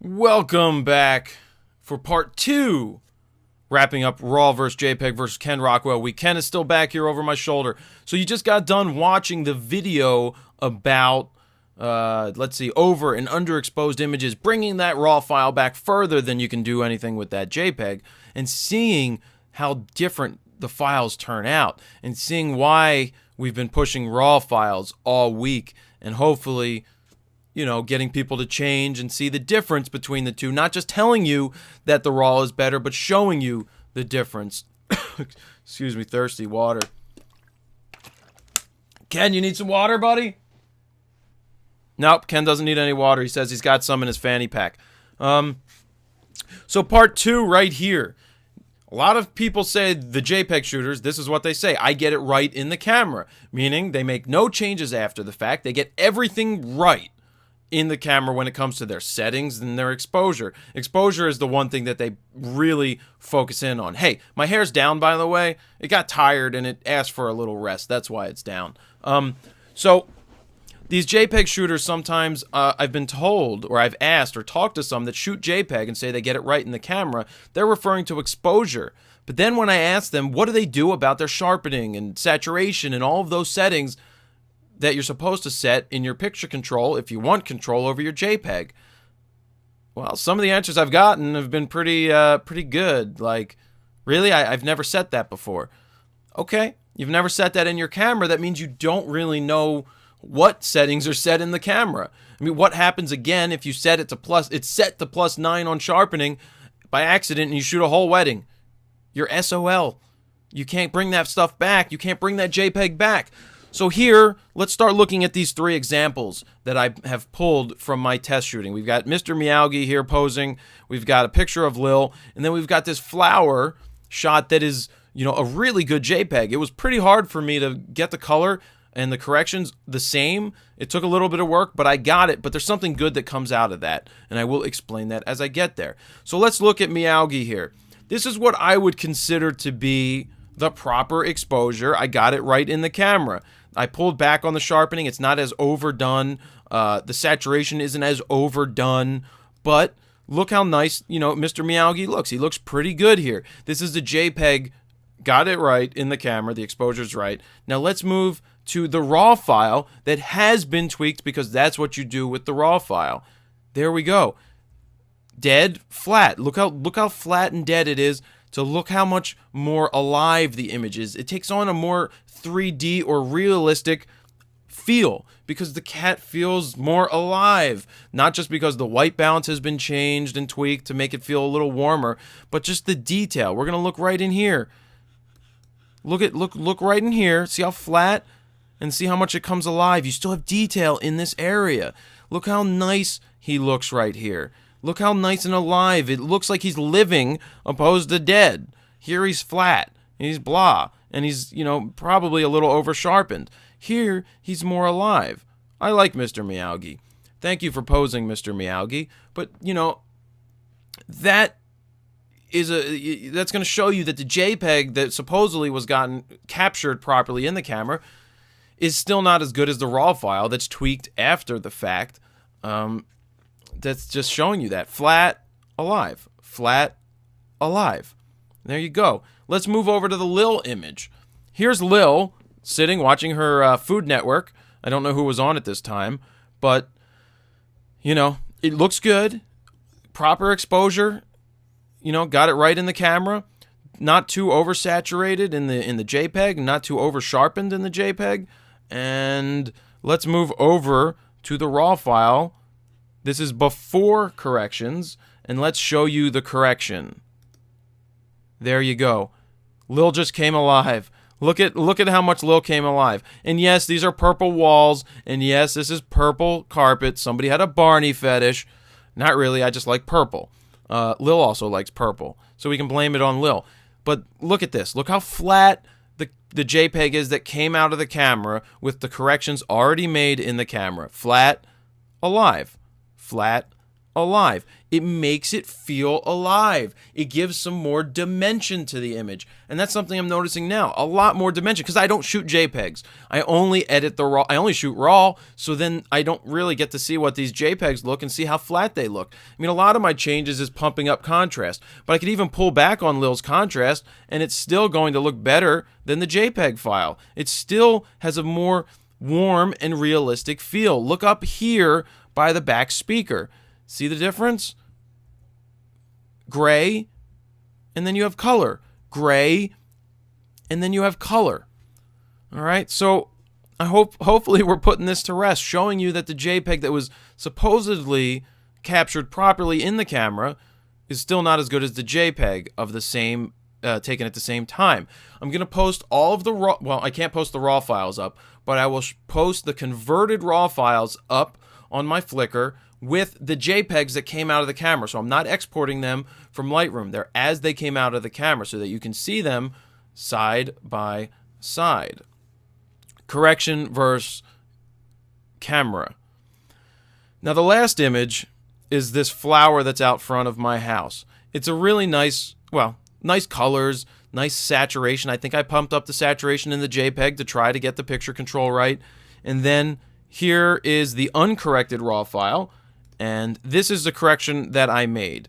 Welcome back for part 2, wrapping up RAW versus JPEG versus Ken Rockwell. Ken is still back here over my shoulder. So you just got done watching the video about, over and underexposed images, bringing that RAW file back further than you can do anything with that JPEG, and seeing how different the files turn out, and seeing why we've been pushing RAW files all week, and hopefully, getting people to change and see the difference between the two. Not just telling you that the RAW is better, but showing you the difference. Excuse me, thirsty water. Ken, you need some water, buddy? Nope, Ken doesn't need any water. He says he's got some in his fanny pack. So part 2 right here. A lot of people say the JPEG shooters, this is what they say: I get it right in the camera. Meaning they make no changes after the fact. They get everything right in the camera when it comes to their settings and their exposure. Exposure is the one thing that they really focus in on. Hey, my hair's down, by the way. It got tired and it asked for a little rest. That's why it's down. So these JPEG shooters, sometimes I've been told, or I've asked or talked to some that shoot JPEG and say they get it right in the camera, they're referring to exposure. But then when I ask them, what do they do about their sharpening and saturation and all of those settings that you're supposed to set in your picture control if you want control over your JPEG? Well, some of the answers I've gotten have been pretty good. Like, really? I've never set that before. Okay, you've never set that in your camera. That means you don't really know what settings are set in the camera. I mean, what happens again if you set it to it's set to +9 on sharpening by accident and you shoot a whole wedding? You're SOL. You can't bring that stuff back. You can't bring that JPEG back. So here, let's start looking at these 3 examples that I have pulled from my test shooting. We've got Mr. Miyagi here posing. We've got a picture of Lil. And then we've got this flower shot that is, a really good JPEG. It was pretty hard for me to get the color and the corrections the same. It took a little bit of work, but I got it. But there's something good that comes out of that, and I will explain that as I get there. So let's look at Miyagi here. This is what I would consider to be the proper exposure. I got it right in the camera. I pulled back on the sharpening. It's not as overdone. The saturation isn't as overdone. But look how nice, Mr. Miyagi looks. He looks pretty good here. This is the JPEG. Got it right in the camera. The exposure's right. Now let's move to the RAW file that has been tweaked, because that's what you do with the RAW file. There we go. Dead, flat. Look how flat and dead it is, to look how much more alive the image is. It takes on a more 3D or realistic feel because the cat feels more alive. Not just because the white balance has been changed and tweaked to make it feel a little warmer, but just the detail. We're gonna look right in here. Look right in here. See how flat, and see how much it comes alive. You still have detail in this area. Look how nice he looks right here. Look how nice and alive. It looks like he's living opposed to dead. Here he's flat, and he's blah, and he's, probably a little over-sharpened. Here, he's more alive. I like Mr. Miyagi. Thank you for posing, Mr. Miyagi. But, that's going to show you that the JPEG that supposedly was captured properly in the camera is still not as good as the RAW file that's tweaked after the fact. That's just showing you that. Flat, alive. Flat, alive. There you go. Let's move over to the Lil image. Here's Lil sitting, watching her Food Network. I don't know who was on at this time, but, it looks good. Proper exposure. Got it right in the camera. Not too oversaturated in the JPEG, not too over-sharpened in the JPEG. And let's move over to the RAW file. This is before corrections, and let's show you the correction. There you go. Lil just came alive. Look at how much Lil came alive. And yes, these are purple walls, and yes, this is purple carpet. Somebody had a Barney fetish. Not really, I just like purple. Lil also likes purple, so we can blame it on Lil. But look at this. Look how flat the JPEG is that came out of the camera with the corrections already made in the camera. Flat, alive. Flat, alive. It makes it feel alive. It gives some more dimension to the image. And that's something I'm noticing now. A lot more dimension, because I don't shoot JPEGs. I only edit the RAW. I only shoot RAW, so then I don't really get to see what these JPEGs look and see how flat they look. I mean, a lot of my changes is pumping up contrast, but I could even pull back on Lil's contrast, and it's still going to look better than the JPEG file. It still has a more warm and realistic feel. Look up here by the back speaker. See the difference? Gray, and then you have color. Gray, and then you have color. All right, so I hopefully we're putting this to rest, showing you that the JPEG that was supposedly captured properly in the camera is still not as good as the JPEG of the same taken at the same time. I'm going to post all of the RAW, well, I can't post the RAW files up, but I will post the converted RAW files up on my Flickr with the JPEGs that came out of the camera. So I'm not exporting them from Lightroom. They're as they came out of the camera so that you can see them side by side. Correction versus camera. Now the last image is this flower that's out front of my house. It's a really nice, well, nice colors, nice saturation. I think I pumped up the saturation in the JPEG to try to get the picture control right. And then here is the uncorrected RAW file. And this is the correction that I made.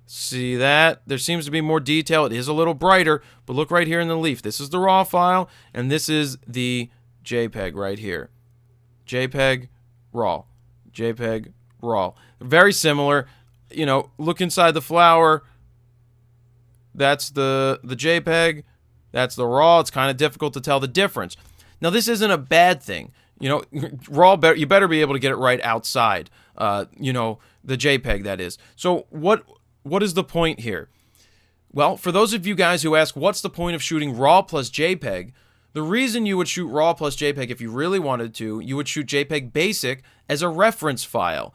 See that? There seems to be more detail. It is a little brighter, but look right here in the leaf. This is the RAW file, and this is the JPEG right here. JPEG, RAW. JPEG, RAW. Very similar. You know, look inside the flower. That's the JPEG. That's the RAW. It's kind of difficult to tell the difference. Now, this isn't a bad thing. You know, RAW, you better be able to get it right outside, you know, the JPEG, that is. So what is the point here? Well, for those of you guys who ask, what's the point of shooting RAW plus JPEG? The reason you would shoot RAW plus JPEG, if you really wanted to, you would shoot JPEG Basic as a reference file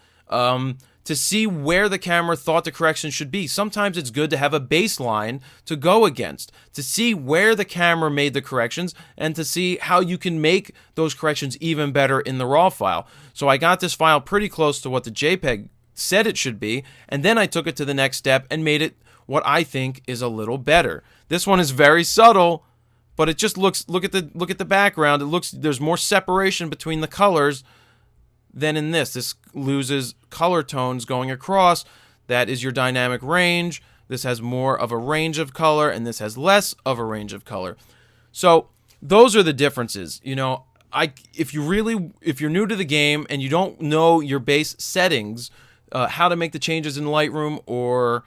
to see where the camera thought the correction should be. Sometimes it's good to have a baseline to go against, to see where the camera made the corrections and to see how you can make those corrections even better in the RAW file. So I got this file pretty close to what the JPEG said it should be, and then I took it to the next step and made it what I think is a little better. This one is very subtle, but it just looks, look at the background. It looks, there's more separation between the colors than in this. This loses color tones going across. That is your dynamic range. This has more of a range of color, and this has less of a range of color. So those are the differences. You know, if you're new to the game and you don't know your base settings, how to make the changes in Lightroom or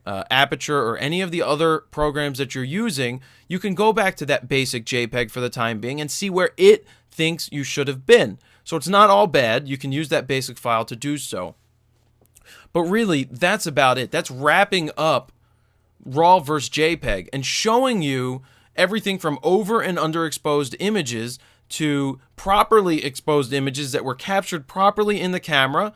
Aperture or any of the other programs that you're using, you can go back to that basic JPEG for the time being and see where it thinks you should have been. So it's not all bad. You can use that basic file to do so. But really, that's about it. That's wrapping up RAW versus JPEG and showing you everything from over and underexposed images to properly exposed images that were captured properly in the camera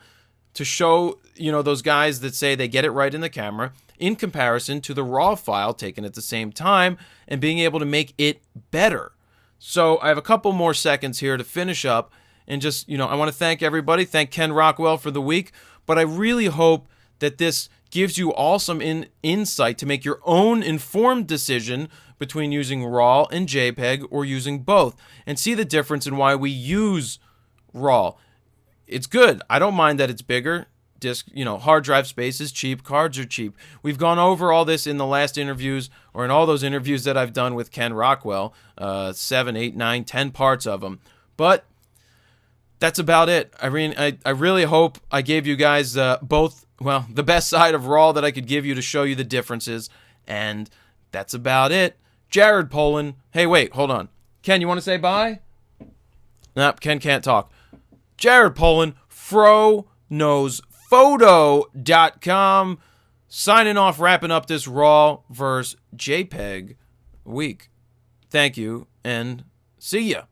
to show, you know, those guys that say they get it right in the camera in comparison to the RAW file taken at the same time and being able to make it better. So I have a couple more seconds here to finish up. And just, you know, I want to thank everybody. Thank Ken Rockwell for the week. But I really hope that this gives you all some insight to make your own informed decision between using RAW and JPEG or using both. And see the difference in why we use RAW. It's good. I don't mind that it's bigger. Disk, you know, hard drive space is cheap. Cards are cheap. We've gone over all this in the last interviews or in all those interviews that I've done with Ken Rockwell. 7, 8, 9, 10 parts of them. But that's about it. I mean, I really hope I gave you guys both, well, the best side of RAW that I could give you to show you the differences. And that's about it. Jared Poland. Hey, wait, hold on. Ken, you want to say bye? Nope, Ken can't talk. Jared Poland, FroKnowsPhoto.com. Signing off, wrapping up this RAW versus JPEG week. Thank you, and see ya.